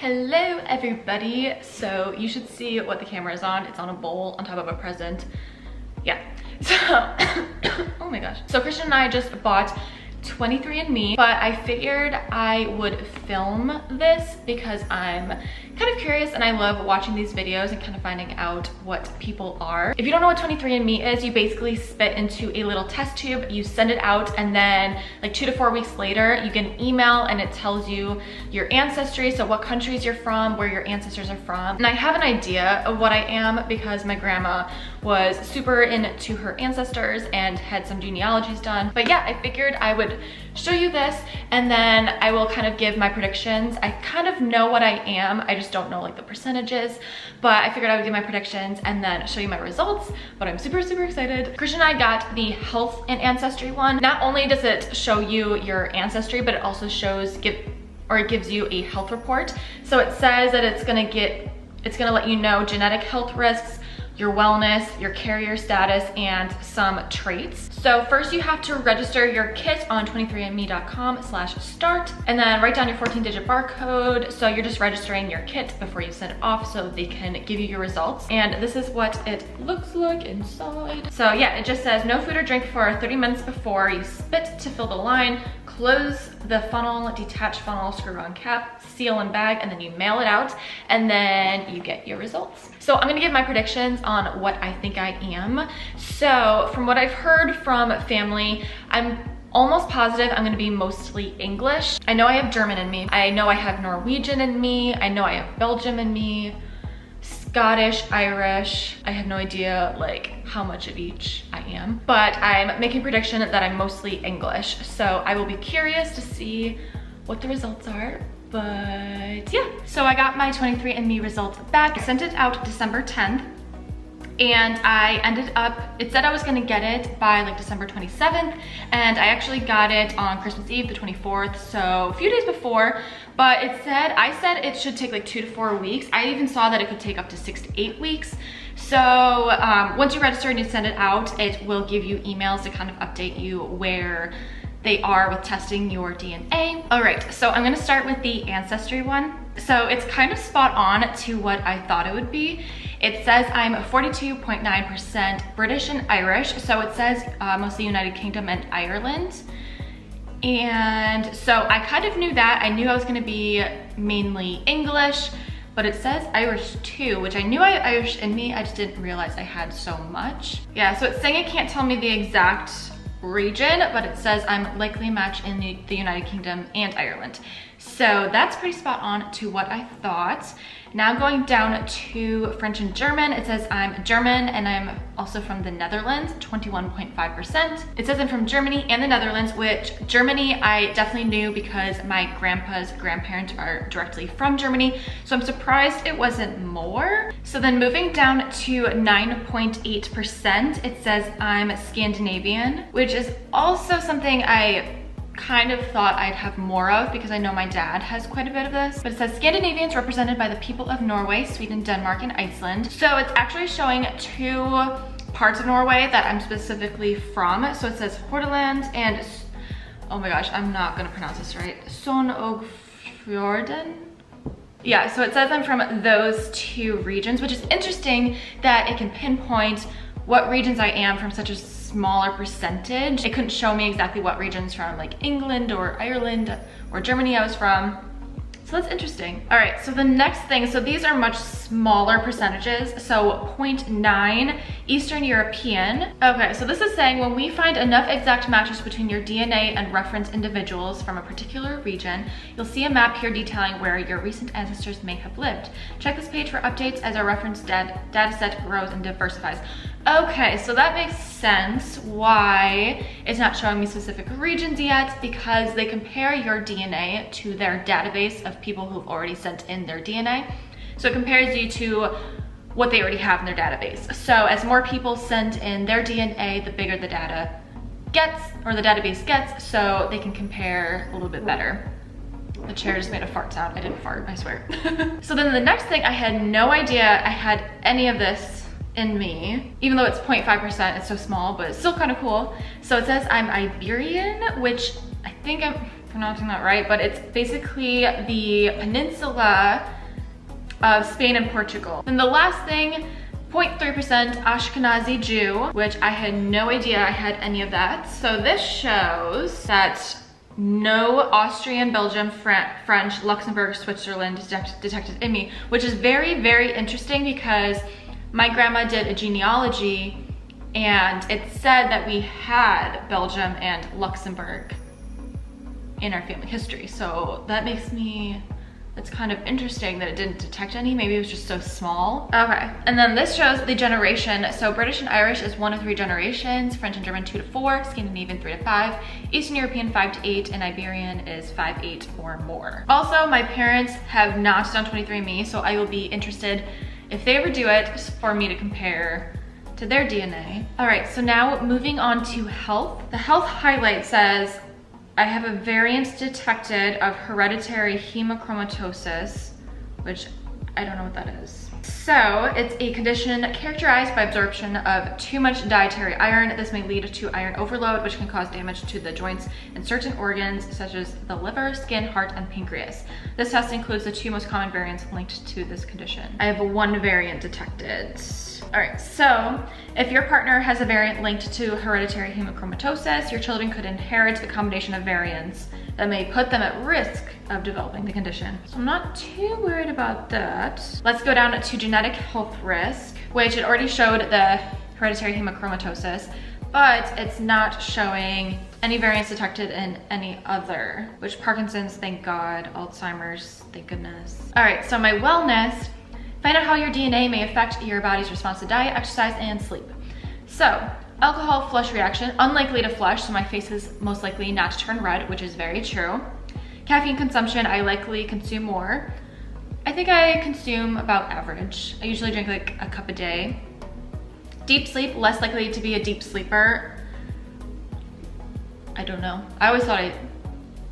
Hello everybody. So you should see what the camera is on. It's on a bowl on top of a present. Yeah. So oh my gosh. So Christian and I just bought 23andMe, but I figured I would film this because I'm kind of curious and I love watching these videos and kind of finding out what people are. If you don't know what 23andMe is, you basically spit into a little test tube, you send it out, and then like 2 to 4 weeks later, you get an email and it tells you your ancestry, so what countries you're from, where your ancestors are from. And I have an idea of what I am because my grandma was super into her ancestors and had some genealogies done. But yeah, I figured I would show you this and then I will kind of give my predictions. I kind of know what I am, I just don't know like the percentages, but I figured I would give my predictions and then show you my results. But I'm super excited. Christian and I got the health and ancestry one. Not only does it show you your ancestry, but it also shows it gives you a health report. So it says that it's gonna let you know genetic health risks, your wellness, your carrier status, and some traits. So first you have to register your kit on 23andme.com/start and then write down your 14-digit barcode. So you're just registering your kit before you send it off so they can give you your results. And this is what it looks like inside. So yeah, it just says no food or drink for 30 minutes before you spit to fill the line, close the funnel, detach funnel, screw on cap, seal and bag, and then you mail it out and then you get your results. So I'm gonna give my predictions on what I think I am. So from what I've heard from family, I'm almost positive I'm gonna be mostly English. I know I have German in me. I know I have Norwegian in me. I know I have Belgium in me. Scottish, Irish. I have no idea like how much of each I am, but I'm making a prediction that I'm mostly English. So I will be curious to see what the results are. But yeah, so I got my 23andMe results back. I sent it out December 10th and I ended up, it said I was gonna get it by like December 27th and I actually got it on Christmas Eve, the 24th, so a few days before, but I said it should take like 2 to 4 weeks. I even saw that it could take up to 6 to 8 weeks. So once you register and you send it out, it will give you emails to kind of update you where they are with testing your DNA. All right, so I'm gonna start with the ancestry one. So it's kind of spot on to what I thought it would be. It says I'm 42.9% British and Irish. So it says mostly United Kingdom and Ireland. And so I kind of knew that. I knew I was gonna be mainly English, but it says Irish too, which I knew I had Irish in me, I just didn't realize I had so much. Yeah, so it's saying it can't tell me the exact region, but it says I'm likely a match in the United Kingdom and Ireland. So that's pretty spot on to what I thought. Now going down to French and German, it says I'm German and I'm also from the Netherlands, 21.5%. It says I'm from Germany and the Netherlands, which Germany I definitely knew because my grandpa's grandparents are directly from Germany. So I'm surprised it wasn't more. So then moving down to 9.8%, it says I'm Scandinavian, which is also something I kind of thought I'd have more of because I know my dad has quite a bit of this. But it says Scandinavians represented by the people of Norway, Sweden, Denmark, and Iceland. So it's actually showing 2 parts of Norway that I'm specifically from. So it says Hordaland and, oh my gosh, I'm not gonna pronounce this right, Sogn-og-Fjorden. Yeah, so it says I'm from those 2 regions, which is interesting that it can pinpoint what regions I am from such a smaller percentage. It couldn't show me exactly what regions from like England or Ireland or Germany I was from. So that's interesting. All right, so the next thing, so these are much smaller percentages. So 0.9 Eastern European. Okay, so this is saying when we find enough exact matches between your DNA and reference individuals from a particular region, you'll see a map here detailing where your recent ancestors may have lived. Check this page for updates as our reference data set grows and diversifies. Okay, so that makes sense why it's not showing me specific regions yet, because they compare your DNA to their database of people who've already sent in their DNA. So it compares you to what they already have in their database. So as more people send in their DNA, the bigger the data gets, or the database gets, so they can compare a little bit better. The chair just made a fart sound. I didn't fart, I swear. So then the next thing, I had no idea I had any of this in me, even though it's 0.5%, it's so small, but it's still kind of cool. So it says I'm Iberian, which I think pronouncing that right, but it's basically the peninsula of Spain and Portugal. And the last thing, 0.3% Ashkenazi Jew, which I had no idea I had any of that. So this shows that no Austrian, Belgium, French, Luxembourg, Switzerland detected in me, which is very, very interesting because my grandma did a genealogy and it said that we had Belgium and Luxembourg in our family history. So that makes me, it's kind of interesting that it didn't detect any. Maybe it was just so small. Okay, and then this shows the generation. So British and Irish is 1 to 3 generations, French and German 2 to 4, Scandinavian 3 to 5, Eastern European 5 to 8, and Iberian is 5, 8 or more. Also, my parents have not done 23andMe, so I will be interested if they ever do it for me to compare to their DNA. All right, so now moving on to health. The health highlight says, I have a variant detected of hereditary hemochromatosis, which I don't know what that is. So it's a condition characterized by absorption of too much dietary iron. This may lead to iron overload, which can cause damage to the joints and certain organs such as the liver, skin, heart, and pancreas. This test includes the 2 most common variants linked to this condition. I have 1 variant detected. All right, so if your partner has a variant linked to hereditary hemochromatosis, your children could inherit a combination of variants that may put them at risk of developing the condition. So I'm not too worried about that. Let's go down to genetic health risk, which it already showed the hereditary hemochromatosis, but it's not showing any variants detected in any other, which Parkinson's, thank God, Alzheimer's, thank goodness. All right, so my wellness, find out how your DNA may affect your body's response to diet, exercise, and sleep. So, alcohol flush reaction, unlikely to flush, so my face is most likely not to turn red, which is very true. Caffeine consumption, I likely consume more. I think I consume about average. I usually drink like a cup a day. Deep sleep, less likely to be a deep sleeper. I don't know. I always thought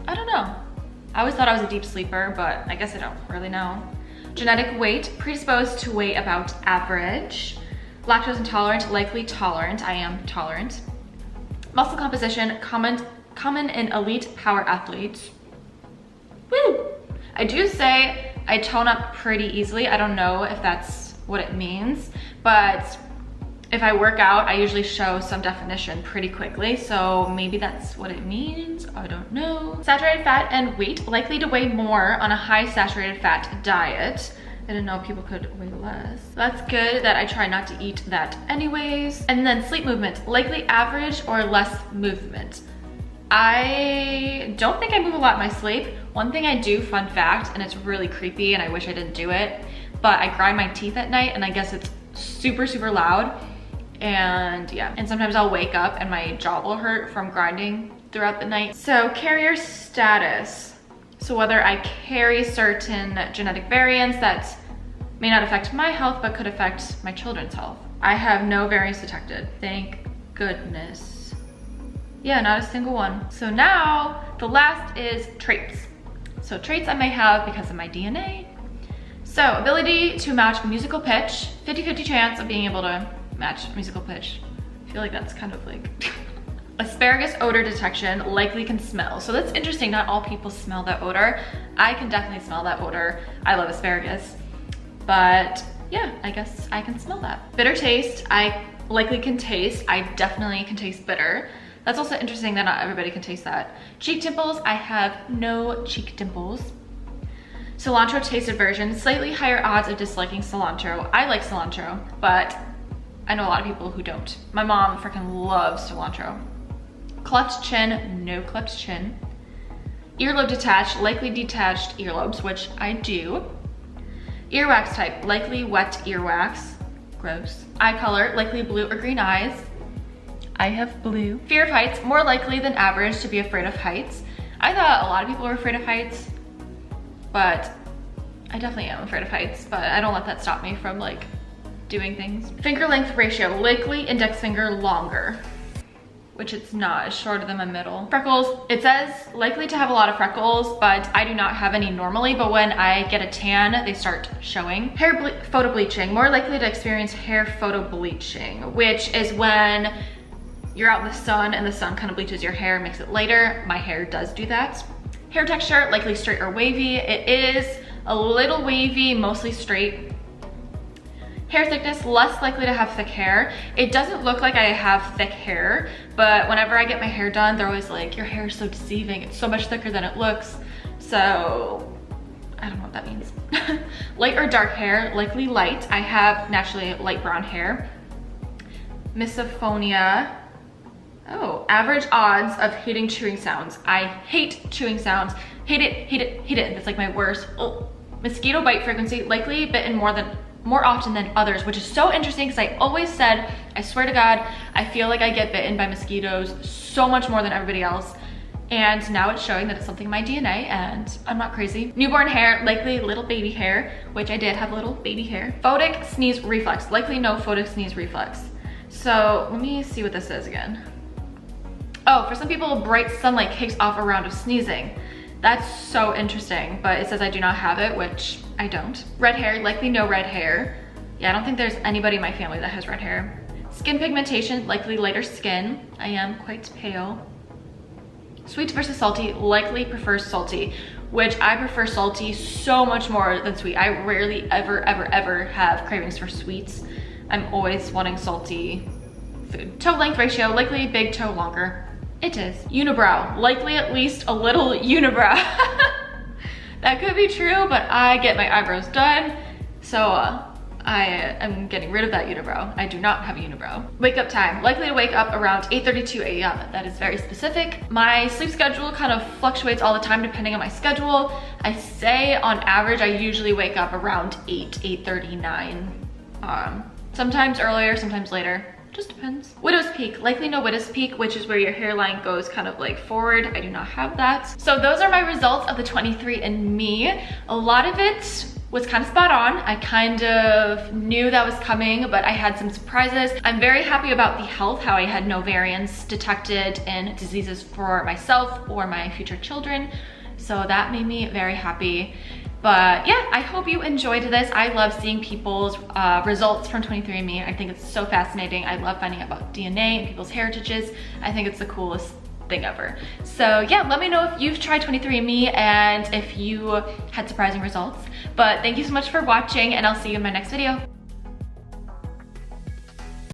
I don't know. I always thought I was a deep sleeper, but I guess I don't really know. Genetic weight, predisposed to weigh about average. Lactose intolerant, likely tolerant. I am tolerant. Muscle composition, common in elite power athletes. Woo! I do say I tone up pretty easily. I don't know if that's what it means, but if I work out, I usually show some definition pretty quickly, so maybe that's what it means. I don't know. Saturated fat and weight, likely to weigh more on a high saturated fat diet. I didn't know people could weigh less. That's good that I try not to eat that anyways. And then sleep movement, likely average or less movement. I don't think I move a lot in my sleep. One thing I do, fun fact, and it's really creepy and I wish I didn't do it, but I grind my teeth at night and I guess it's super, super loud. And yeah, and sometimes I'll wake up and my jaw will hurt from grinding throughout the night. So carrier status. So whether I carry certain genetic variants that may not affect my health, but could affect my children's health. I have no variants detected, thank goodness. Yeah, not a single one. So now the last is traits. So traits I may have because of my DNA. So ability to match musical pitch, 50-50 chance of being able to match musical pitch. I feel like that's kind of like asparagus odor detection, likely can smell. So that's interesting, not all people smell that odor. I can definitely smell that odor. I love asparagus, but yeah, I guess I can smell that. Bitter taste, I likely can taste. I definitely can taste bitter. That's also interesting that not everybody can taste that. Cheek dimples, I have no cheek dimples. Cilantro taste aversion, slightly higher odds of disliking cilantro. I like cilantro, but I know a lot of people who don't. My mom freaking loves cilantro. Cleft chin, no cleft chin. Earlobe detached, likely detached earlobes, which I do. Earwax type, likely wet earwax. Gross. Eye color, likely blue or green eyes. I have blue. Fear of heights, more likely than average to be afraid of heights. I thought a lot of people were afraid of heights, but I definitely am afraid of heights, but I don't let that stop me from like doing things. Finger length ratio, likely index finger longer, which it's not, it's shorter than my middle. Freckles, it says likely to have a lot of freckles, but I do not have any normally, but when I get a tan, they start showing. Hair photo bleaching, more likely to experience hair photo bleaching, which is when you're out in the sun and the sun kind of bleaches your hair, makes it lighter. My hair does do that. Hair texture, likely straight or wavy. It is a little wavy, mostly straight. Hair thickness, less likely to have thick hair. It doesn't look like I have thick hair, but whenever I get my hair done, they're always like, your hair is so deceiving. It's so much thicker than it looks. So I don't know what that means. Light or dark hair, likely light. I have naturally light brown hair. Misophonia. Oh, average odds of hating chewing sounds. I hate chewing sounds. Hate it, hate it, hate it. That's like my worst. Oh. Mosquito bite frequency, likely bitten more often than others, which is so interesting because I always said, I swear to God, I feel like I get bitten by mosquitoes so much more than everybody else. And now it's showing that it's something in my DNA and I'm not crazy. Newborn hair, likely little baby hair, which I did have little baby hair. Photic sneeze reflex, likely no photic sneeze reflex. So let me see what this is again. Oh, for some people, bright sunlight kicks off a round of sneezing. That's so interesting, but it says I do not have it, which I don't. Red hair, likely no red hair. Yeah, I don't think there's anybody in my family that has red hair. Skin pigmentation, likely lighter skin. I am quite pale. Sweet versus salty, likely prefer salty, which I prefer salty so much more than sweet. I rarely ever have cravings for sweets. I'm always wanting salty food. Toe length ratio, likely big toe longer. It is. Unibrow, likely at least a little unibrow. That could be true, but I get my eyebrows done, so I am getting rid of that unibrow. I do not have a unibrow. Wake up time, likely to wake up around 8:32 a.m. That is very specific. My sleep schedule kind of fluctuates all the time depending on my schedule. I say on average, I usually wake up around 8:39. Sometimes earlier, sometimes later. Just depends. Widow's peak, likely no widow's peak, which is where your hairline goes kind of like forward. I do not have that. So those are my results of the 23andMe. A lot of it was kind of spot on. I kind of knew that was coming, but I had some surprises. I'm very happy about the health, how I had no variants detected in diseases for myself or my future children. So that made me very happy. But yeah, I hope you enjoyed this. I love seeing people's results from 23andMe. I think it's so fascinating. I love finding out about DNA and people's heritages. I think it's the coolest thing ever. So yeah, let me know if you've tried 23andMe and if you had surprising results. But thank you so much for watching and I'll see you in my next video.